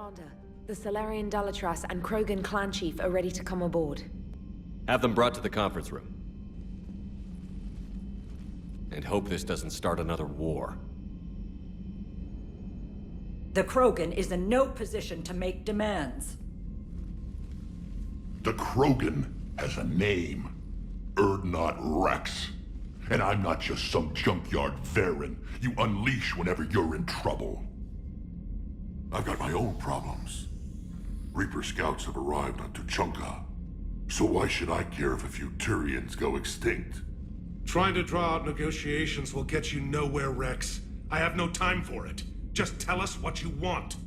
Commander, the Solarian Dalatras and Krogan clan chief are ready to come aboard. Have them brought to the conference room. And hope this doesn't start another war. The Krogan is in no position to make demands. The Krogan has a name. Urdnot Rex. And I'm not just some junkyard Varen you unleash whenever you're in trouble. I've got my own problems. Reaper scouts have arrived on Tuchanka. So why should I care if a few Turians go extinct? Trying to draw out negotiations will get you nowhere, Rex. I have no time for it. Just tell us what you want.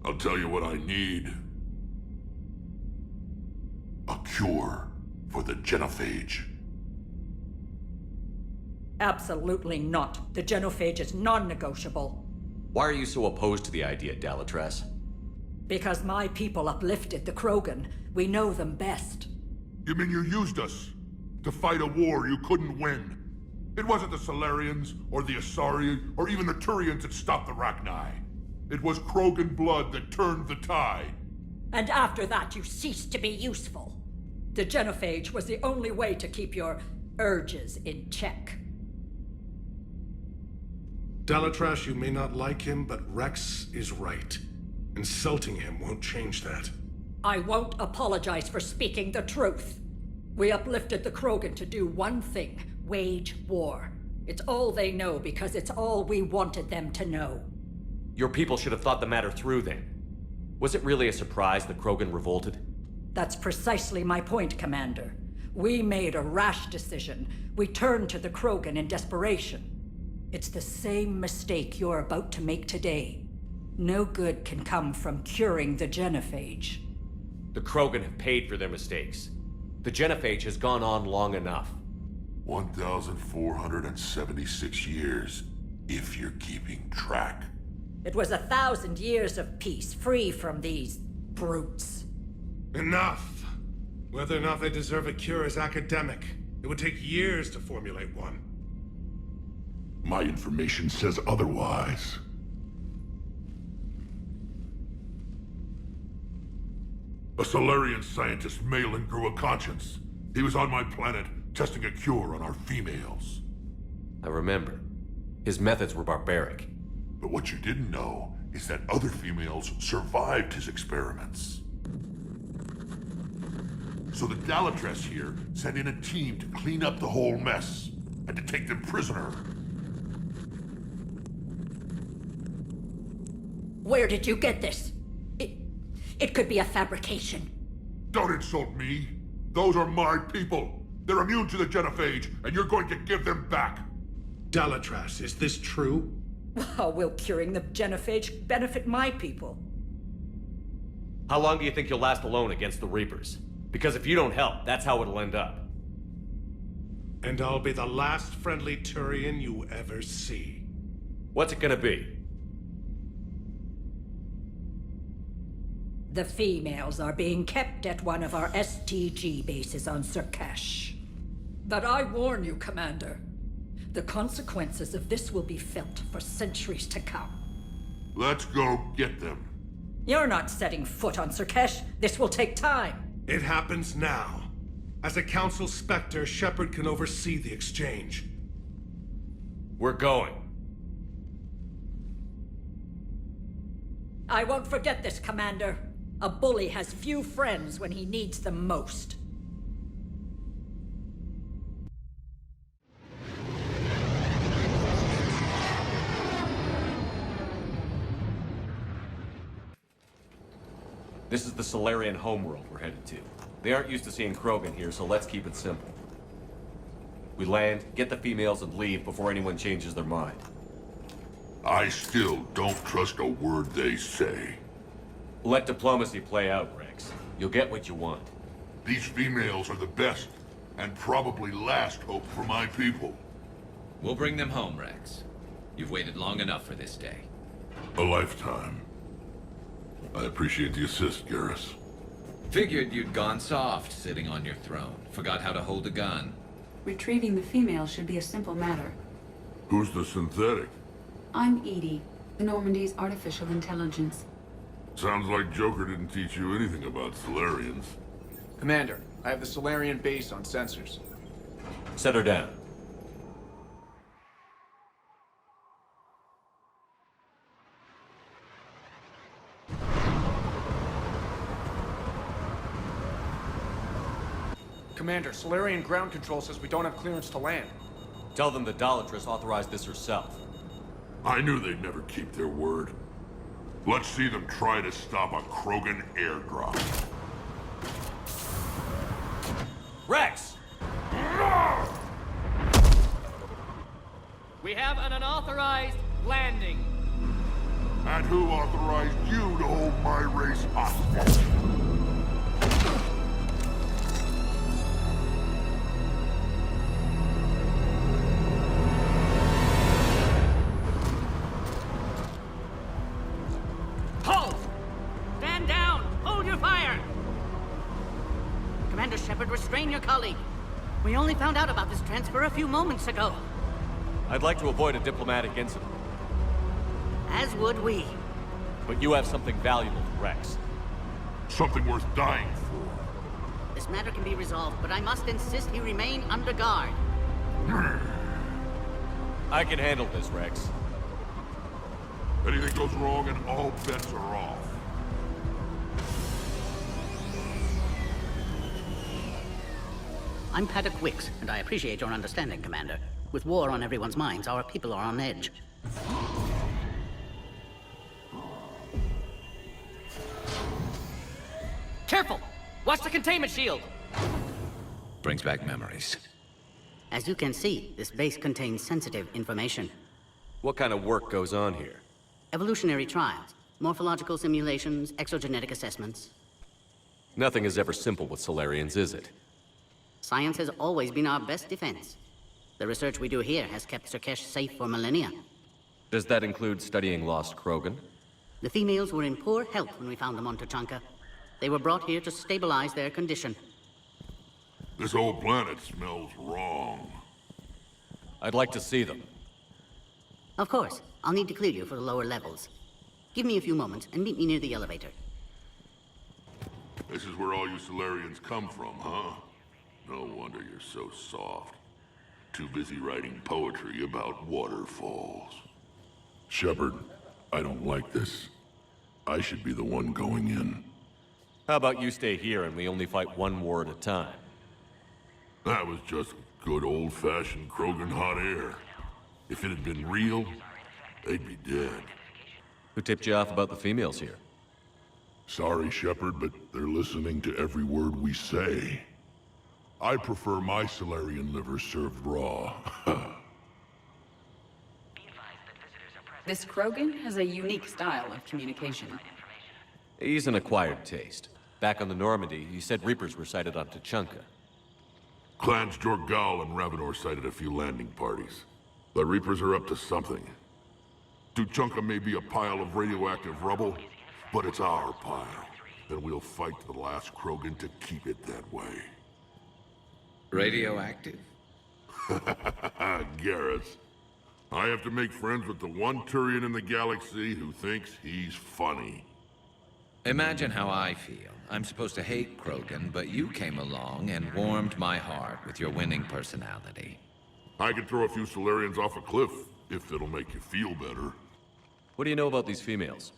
I'll tell you what I need. A cure for the genophage. Absolutely not. The genophage is non-negotiable. Why are you so opposed to the idea, Dalatras? Because my people uplifted the Krogan. We know them best. You mean you used us to fight a war you couldn't win? It wasn't the Solarians, or the Asari, or even the Turians that stopped the Rachni. It was Krogan blood that turned the tide. And after that, you ceased to be useful. The genophage was the only way to keep your urges in check. Dalatras, you may not like him, but Rex is right. Insulting him won't change that. I won't apologize for speaking the truth. We uplifted the Krogan to do one thing: wage war. It's all they know because it's all we wanted them to know. Your people should have thought the matter through then. Was it really a surprise the Krogan revolted? That's precisely my point, Commander. We made a rash decision. We turned to the Krogan in desperation. It's the same mistake you're about to make today. No good can come from curing the genophage. The Krogan have paid for their mistakes. The genophage has gone on long enough. 1,476 years, if you're keeping track. It was 1,000 years of peace, free from these brutes. Enough! Whether or not they deserve a cure is academic. It would take years to formulate one. My information says otherwise. A Solarian scientist, Malin, grew a conscience. He was on my planet, testing a cure on our females. I remember. His methods were barbaric. But what you didn't know is that other females survived his experiments. So the Dalatras here sent in a team to clean up the whole mess, and to take them prisoner. Where did you get this? It could be a fabrication. Don't insult me. Those are my people. They're immune to the genophage, and you're going to give them back. Dalatras, is this true? How will curing the genophage benefit my people? How long do you think you'll last alone against the Reapers? Because if you don't help, that's how it'll end up. And I'll be the last friendly Turian you ever see. What's it gonna be? The females are being kept at one of our STG bases on Surkash. But I warn you, Commander, the consequences of this will be felt for centuries to come. Let's go get them. You're not setting foot on Surkash. This will take time. It happens now. As a Council Spectre, Shepard can oversee the exchange. We're going. I won't forget this, Commander. A bully has few friends when he needs them most. This is the Solarian homeworld we're headed to. They aren't used to seeing Krogan here, so let's keep it simple. We land, get the females, and leave before anyone changes their mind. I still don't trust a word they say. Let diplomacy play out, Rex. You'll get what you want. These females are the best, and probably last hope for my people. We'll bring them home, Rex. You've waited long enough for this day. A lifetime. I appreciate the assist, Garrus. Figured you'd gone soft sitting on your throne. Forgot how to hold a gun. Retrieving the female should be a simple matter. Who's the synthetic? I'm Edie, Normandy's artificial intelligence. Sounds like Joker didn't teach you anything about Solarians. Commander, I have the Solarian base on sensors. Set her down. Commander, Solarian ground control says we don't have clearance to land. Tell them the Dolatress authorized this herself. I knew they'd never keep their word. Let's see them try to stop a Krogan airdrop. Rex! We have an unauthorized landing. And who authorized you to hold my race hostage? Halt! Stand down! Hold your fire! Commander Shepard, restrain your colleague. We only found out about this transfer a few moments ago. I'd like to avoid a diplomatic incident, As would we. but you have something valuable to Rex. Something worth dying for. This matter can be resolved, but I must insist he remain under guard. I can handle this, Rex. Anything goes wrong and all bets are off. I'm Paddock Wicks, and I appreciate your understanding, Commander. With war on everyone's minds, our people are on edge. Careful! Watch the containment shield! Brings back memories. As you can see, this base contains sensitive information. What kind of work goes on here? Evolutionary trials, morphological simulations, exogenetic assessments. Nothing is ever simple with Solarians, is it? Science has always been our best defense. The research we do here has kept Sirkesh safe for millennia. Does that include studying lost Krogan? The females were in poor health when we found them on Tuchanka. They were brought here to stabilize their condition. This whole planet smells wrong. I'd like to see them. Of course, I'll need to clear you for the lower levels. Give me a few moments and meet me near the elevator. This is where all you Solarians come from, huh? No wonder you're so soft. Too busy writing poetry about waterfalls. Shepard, I don't like this. I should be the one going in. How about you stay here and we only fight one war at a time? That was just good old-fashioned Krogan hot air. If it had been real, they'd be dead. Who tipped you off about the females here? Sorry, Shepard, but they're listening to every word we say. I prefer my Solarian liver served raw. This Krogan has a unique style of communication. He's an acquired taste. Back on the Normandy, he said Reapers were sighted on Tuchanka. Clans Jorgal and Ravenor sighted a few landing parties. The Reapers are up to something. Tuchanka may be a pile of radioactive rubble, but it's our pile. And we'll fight to the last Krogan to keep it that way. Radioactive? Garrus. I have to make friends with the one Turian in the galaxy who thinks he's funny. Imagine how I feel. I'm supposed to hate Krogan, but you came along and warmed my heart with your winning personality. I could throw a few Solarians off a cliff, if it'll make you feel better. What do you know about these females?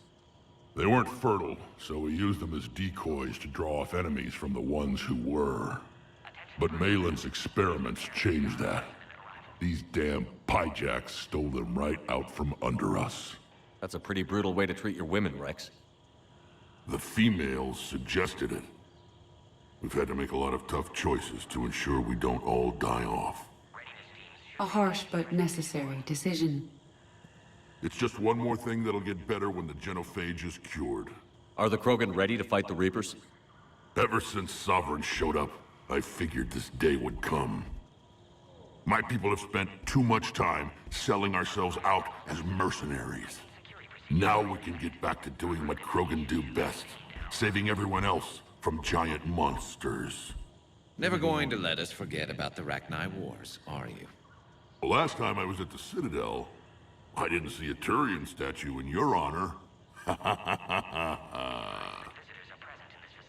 They weren't fertile, so we used them as decoys to draw off enemies from the ones who were. But Malin's experiments changed that. These damn pyjacks stole them right out from under us. That's a pretty brutal way to treat your women, Rex. The females suggested it. We've had to make a lot of tough choices to ensure we don't all die off. A harsh but necessary decision. It's just one more thing that'll get better when the genophage is cured. Are the Krogan ready to fight the Reapers? Ever since Sovereign showed up, I figured this day would come. My people have spent too much time selling ourselves out as mercenaries. Now we can get back to doing what Krogan do best, saving everyone else from giant monsters. Never going to let us forget about the Rachni Wars, are you? The last time I was at the Citadel, I didn't see a Turian statue in your honor.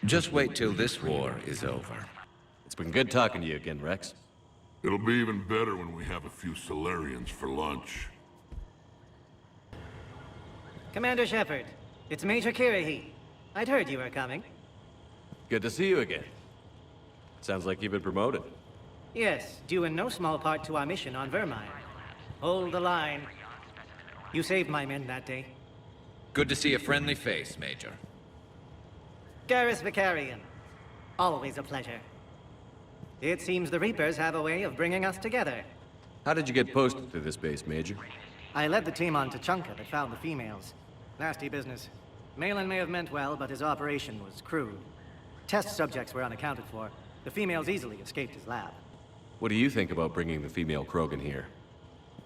Just wait till this war is over. It's been good talking to you again, Rex. It'll be even better when we have a few Solarians for lunch. Commander Shepard, it's Major Kirahi. I'd heard you were coming. Good to see you again. Sounds like you've been promoted. Yes, due in no small part to our mission on Vermire. Hold the line. You saved my men that day. Good to see a friendly face, Major. Garrus Vicarian. Always a pleasure. It seems the Reapers have a way of bringing us together. How did you get posted to this base, Major? I led the team on Tachanka that found the females. Nasty business. Malin may have meant well, but his operation was crude. Test subjects were unaccounted for. The females easily escaped his lab. What do you think about bringing the female Krogan here?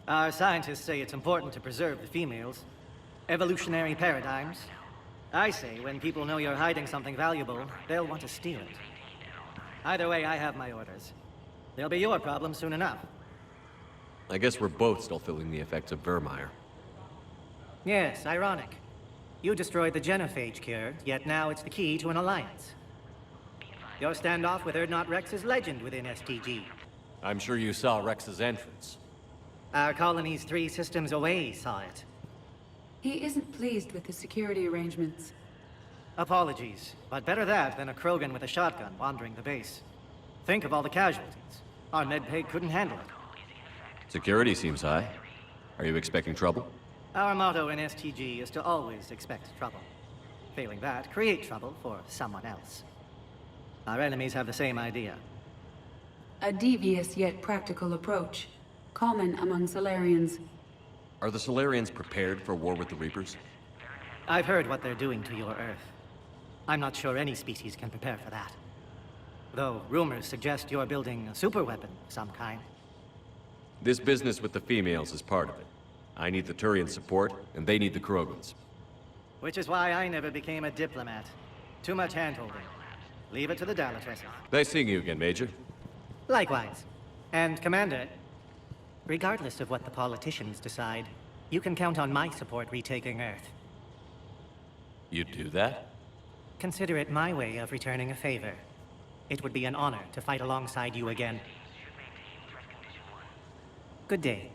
Our scientists say it's important to preserve the females. Evolutionary paradigms. I say when people know you're hiding something valuable, they'll want to steal it. Either way, I have my orders. They'll be your problem soon enough. I guess we're both still feeling the effects of Vermire. Yes, ironic. You destroyed the genophage cure, yet now it's the key to an alliance. Your standoff with Urdnot Rex is legend within STG. I'm sure you saw Rex's entrance. Our colony's 3 systems away saw it. He isn't pleased with the security arrangements. Apologies, but better that than a Krogan with a shotgun wandering the base. Think of all the casualties. Our medpay couldn't handle it. Security seems high. Are you expecting trouble? Our motto in STG is to always expect trouble. Failing that, create trouble for someone else. Our enemies have the same idea. A devious yet practical approach, common among Solarians. Are the Solarians prepared for war with the Reapers? I've heard what they're doing to your Earth. I'm not sure any species can prepare for that. Though rumors suggest you're building a superweapon of some kind. This business with the females is part of it. I need the Turian support, and they need the Krogans. Which is why I never became a diplomat. Too much hand-holding. Leave it to the Dalatresses. Nice seeing you again, Major. Likewise. And, Commander, regardless of what the politicians decide, you can count on my support retaking Earth. You'd do that? Consider it my way of returning a favor. It would be an honor to fight alongside you again. Good day.